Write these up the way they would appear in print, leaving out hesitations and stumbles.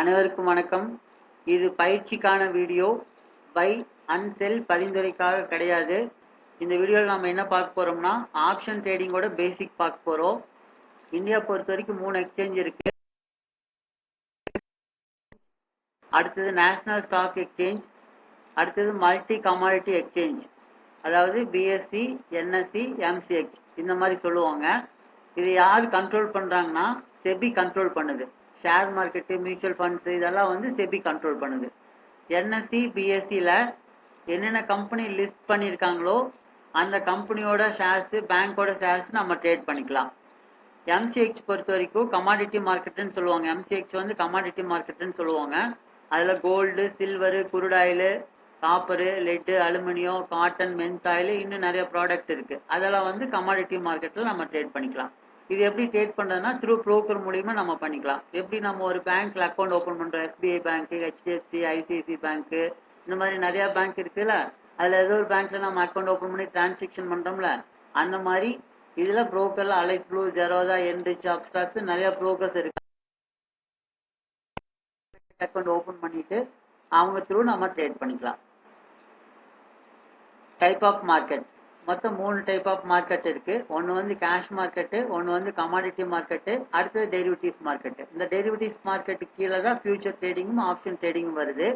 அனைவருக்கும் வணக்கம். இது பயிற்சிக்கான வீடியோ. பை அண்ட் செல் பரிந்துரைக்காக கிடையாது. இந்த வீடியோவில் நாம் என்ன பார்க்க போறோம்னா ஆப்ஷன் ட்ரேடிங்கோட பேசிக் பார்க்க போறோம். இந்தியா பொறுத்த வரைக்கும் 3 எக்ஸ்சேஞ்ச் இருக்கு. அடுத்தது நேஷனல் ஸ்டாக் எக்ஸ்சேஞ்ச், அடுத்தது மல்டி கமாடிட்டி எக்ஸ்சேஞ்ச், அதாவது பிஎஸ்சி, என்எஸ்சி, எம்சிஎக்ஸ் இந்த மாதிரி சொல்லுவாங்க. இது யார் கண்ட்ரோல் பண்றாங்கன்னா செபி கண்ட்ரோல் பண்ணுது. ஷேர் மார்க்கெட்டு, மியூச்சுவல் ஃபண்ட்ஸ் இதெல்லாம் வந்து செபி கண்ட்ரோல் பண்ணுது. என்எஸ்சி, பிஎஸ்சியில் என்னென்ன கம்பெனி லிஸ்ட் பண்ணியிருக்காங்களோ அந்த கம்பெனியோட ஷேர்ஸு, பேங்க்கோட ஷேர்ஸ் நம்ம ட்ரேட் பண்ணிக்கலாம். எம்சிஎக்ஸ் பொறுத்த வரைக்கும் கமாடிட்டி மார்க்கெட்டுன்னு சொல்லுவாங்க. எம்சிஎக்ஸ் வந்து கமாடிட்டி மார்க்கெட்டுன்னு சொல்லுவாங்க. அதில் gold, silver, crude oil, copper, lead, aluminium, cotton, mentha oil, இன்னும் நிறைய ப்ராடக்ட் இருக்குது. அதெல்லாம் வந்து கமாடிட்டி மார்க்கெட்டில் நம்ம ட்ரேட் பண்ணிக்கலாம். இது எப்படி ட்ரேட் பண்ணுறதுனா த்ரூ ப்ரோக்கர் மூலியமாக நம்ம பண்ணிக்கலாம். எப்படி நம்ம ஒரு பேங்க்கில் அக்கௌண்ட் ஓப்பன் பண்ணுறோம், எஸ்பிஐ பேங்க்கு, ஹெச்டிஎஃப்சி, ஐசிஐசி பேங்க்கு, இந்த மாதிரி நிறையா பேங்க் இருக்குல்ல, அதில் ஏதோ ஒரு பேங்க்கில் நம்ம அக்கௌண்ட் ஓப்பன் பண்ணி டிரான்சாக்ஷன் பண்ணுறோம்ல, அந்த மாதிரி இதில் ப்ரோக்கரில் Alice blue, Zerodha, Enrich, Upstox நிறையா ப்ரோக்கர்ஸ் இருக்கு. அக்கௌண்ட் ஓப்பன் பண்ணிட்டு அவங்க த்ரூ நம்ம ட்ரேட் பண்ணிக்கலாம். டைப் ஆஃப் மார்க்கெட் மொத்தம் 3 டைப் ஆஃப் மார்க்கெட் இருக்கு. ஒன்று வந்து கேஷ் மார்க்கெட்டு, ஒன்று வந்து கமாடிட்டி மார்க்கெட்டு, அடுத்தது டெரிவேட்டிவ்ஸ் மார்க்கெட்டு. இந்த டெரிவேட்டிவ்ஸ் மார்க்கெட்டு கீழே தான் ஃபியூச்சர் ட்ரேடிங்கும் ஆப்ஷன் ட்ரேடிங்கும் வருது.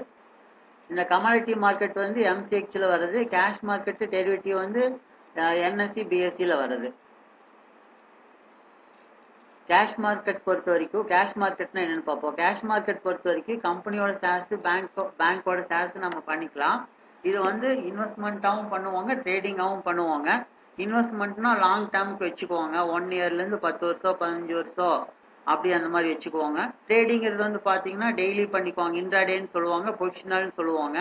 இந்த கமாடிட்டி மார்க்கெட் வந்து எம்சிஎக்ஸில் வருது. கேஷ் மார்க்கெட்டு, டெரிவேட்டிவ் வந்து என்எஸ்சி, பிஎஸ்சியில் வருது. கேஷ் மார்க்கெட் பொறுத்த வரைக்கும், கேஷ் மார்க்கெட்னா என்னென்னு பார்ப்போம். கேஷ் மார்க்கெட் பொறுத்த வரைக்கும் கம்பெனியோட ஷேர்ஸு, பேங்க்கோட ஷேர்ஸ் நம்ம பண்ணிக்கலாம். இது வந்து இன்வெஸ்ட்மெண்ட்டாகவும் பண்ணுவாங்க, ட்ரேடிங்காகவும் பண்ணுவாங்க. இன்வெஸ்ட்மெண்ட்னா லாங் டேர்முக்கு வச்சுக்குவாங்க. 1 இயர்லேருந்து 10 வருஷம், 15 வருஷம் அப்படி அந்த மாதிரி வச்சுக்குவாங்க. ட்ரேடிங்கிறது வந்து பார்த்தீங்கன்னா டெய்லி பண்ணிக்குவாங்க. இன்ட்ராடேன்னு சொல்லுவாங்க, பொசிஷனல்னு சொல்லுவாங்க.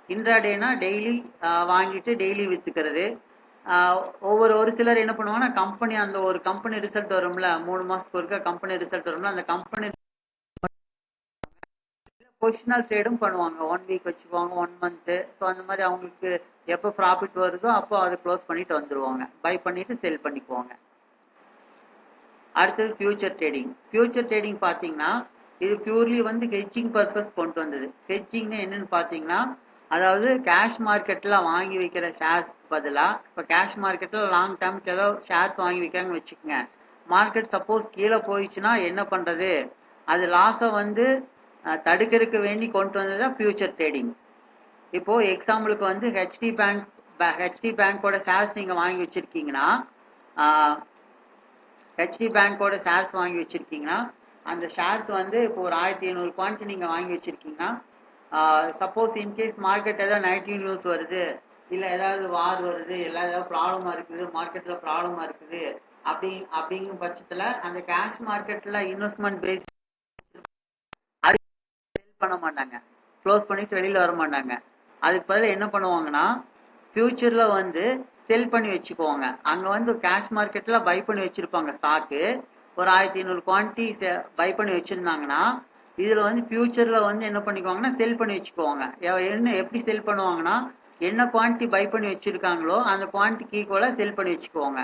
இன்ட்ராடேனா டெய்லி வாங்கிட்டு டெய்லி விற்றுக்கிறது. ஒரு சிலர் என்ன பண்ணுவாங்கன்னா கம்பெனி, அந்த ஒரு கம்பெனி ரிசல்ட் வரும்ல, 3 மாதத்துக்கு ஒருக்க கம்பெனி ரிசல்ட் வரும்ல, அந்த கம்பெனி பொசிஷனல் ட்ரேடும் பண்ணுவாங்க. 1 வீக் வச்சுக்குவாங்க, 1 மந்த்து. ஸோ அந்த மாதிரி அவங்களுக்கு எப்போ ப்ராஃபிட் வருதோ அப்போ அதை க்ளோஸ் பண்ணிட்டு வந்துடுவாங்க. பை பண்ணிட்டு செல் பண்ணிக்குவாங்க. அடுத்தது ஃபியூச்சர் ட்ரேடிங். ஃபியூச்சர் ட்ரேடிங் பார்த்தீங்கன்னா இது பியூர்லி வந்து ஹெட்ஜிங் பர்பஸ் கொண்டு வந்தது. ஹெட்ஜிங்னு என்னன்னு பார்த்தீங்கன்னா, அதாவது கேஷ் மார்க்கெட்டில் வாங்கி வைக்கிற ஷேர்ஸ் பதிலாக, இப்போ கேஷ் மார்க்கெட்டில் லாங் டேர்முக்கு ஏதோ ஷேர்ஸ் வாங்கி வைக்கிறாங்கன்னு வச்சுக்கோங்க. மார்க்கெட் சப்போஸ் கீழே போயிடுச்சுன்னா என்ன பண்ணுறது, அது லாஸை வந்து தடுக்கிறதுக்கு வேண்டி கொண்டு வந்தது தான் ஃபியூச்சர் ட்ரேடிங். இப்போது எக்ஸாம்பிளுக்கு வந்து ஹெச்டி பேங்கோட ஷேர்ஸ் நீங்கள் வாங்கி வச்சுருக்கீங்கன்னா, ஹெச்டி பேங்கோட ஷேர்ஸ் வாங்கி வச்சுருக்கீங்கன்னா அந்த ஷேர்ஸ் வந்து இப்போ ஒரு 1500 குவான்டிட்டி நீங்கள் வாங்கி வச்சுருக்கீங்கன்னா, சப்போஸ் இன்கேஸ் மார்க்கெட் ஏதாவது நெகட்டிவ் நியூஸ் வருது, இல்லை ஏதாவது வார் வருது, இல்லை ஏதாவது ப்ராப்ளமாக இருக்குது, மார்க்கெட்டில் ப்ராப்ளமாக இருக்குது அப்படிங்கும் பட்சத்தில் அந்த கேஷ் மார்க்கெட்டில் இன்வெஸ்ட்மெண்ட் பேஸ் பண்ண மாட்டாங்க, க்ளோஸ் பண்ணிட்டு வெளியில் வர மாட்டாங்க. அதுக்கு பதில் என்ன பண்ணுவாங்கன்னா ஃபியூச்சரில் வந்து செல் பண்ணி வச்சுக்குவாங்க. அங்கே வந்து கேஷ் மார்க்கெட்டில் பை பண்ணி வச்சுருப்பாங்க ஸ்டாக்கு. ஒரு 1500 குவான்டிட்டி பை பண்ணி வச்சுருந்தாங்கன்னா, இதில் வந்து ஃபியூச்சரில் வந்து என்ன பண்ணிக்குவாங்கன்னா செல் பண்ணி வச்சுக்குவாங்க. எப்படி செல் பண்ணுவாங்கன்னா, என்ன குவான்டிட்டி பை பண்ணி வச்சுருக்காங்களோ அந்த குவான்டிட்டிக்கு ஈக்குவலாக செல் பண்ணி வச்சுக்குவாங்க.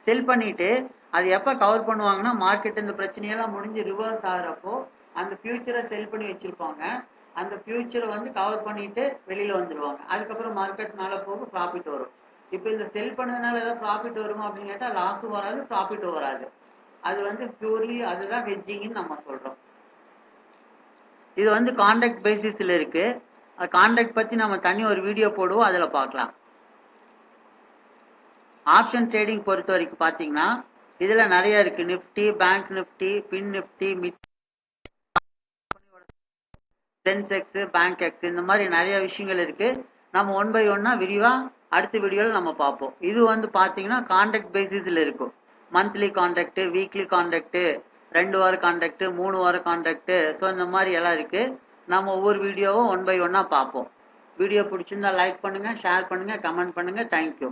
செல் பண்ணிவிட்டு அது எப்போ கவர் பண்ணுவாங்கன்னா, மார்க்கெட் இந்த பிரச்சனையெல்லாம் முடிஞ்சு ரிவர்ஸ் ஆகிறப்போ அந்த ஃபியூச்சரை செல் பண்ணி வச்சுருப்பாங்க. அந்த ஃபியூச்சரை வந்து கவர் பண்ணிட்டு வெளியில் வந்துடுவாங்க. அதுக்கப்புறம் மார்க்கெட் மேலே போக ப்ராஃபிட் வரும். இப்போ இந்த செல் பண்ணதுனால ஏதாவது ப்ராஃபிட் வருமா அப்படின்னு கேட்டால் லாஸும் வராது, ப்ராஃபிட்டும் வராது. அது வந்து பியூர்லி அதுதான் ஹெட்ஜிங்னு நம்ம சொல்கிறோம். இது வந்து கான்ட்ராக்ட் பேசிஸில் இருக்குது. கான்ட்ராக்ட் பற்றி நம்ம தனி ஒரு வீடியோ போடுவோம், அதில் பார்க்கலாம். ஆப்ஷன் ட்ரேடிங் பொறுத்த வரைக்கும் பார்த்தீங்கன்னா இதில் நிறைய இருக்குது. நிஃப்டி, பேங்க் நிஃப்டி, பின் நிஃப்டி, சென்செக்ஸ், பேங்க் எக்ஸ், இந்த மாதிரி நிறைய விஷயங்கள் இருக்குது. நம்ம 1 பை 1 விரிவாக அடுத்த வீடியோவில் நம்ம பார்ப்போம். இது வந்து பார்த்தீங்கன்னா கான்ட்ராக்ட் பேசிஸில் இருக்கும். மந்த்லி கான்ட்ராக்டு, வீக்லி கான்ட்ராக்டு, 2 வார கான்ட்ராக்டு, 3 வார கான்ட்ராக்டு, ஸோ இந்த மாதிரி எல்லாம் இருக்குது. நம்ம ஒவ்வொரு வீடியோவும் 1 பை 1 பார்ப்போம். வீடியோ பிடிச்சிருந்தா லைக் பண்ணுங்கள், ஷேர் பண்ணுங்கள், கமெண்ட் பண்ணுங்கள். தேங்க்யூ.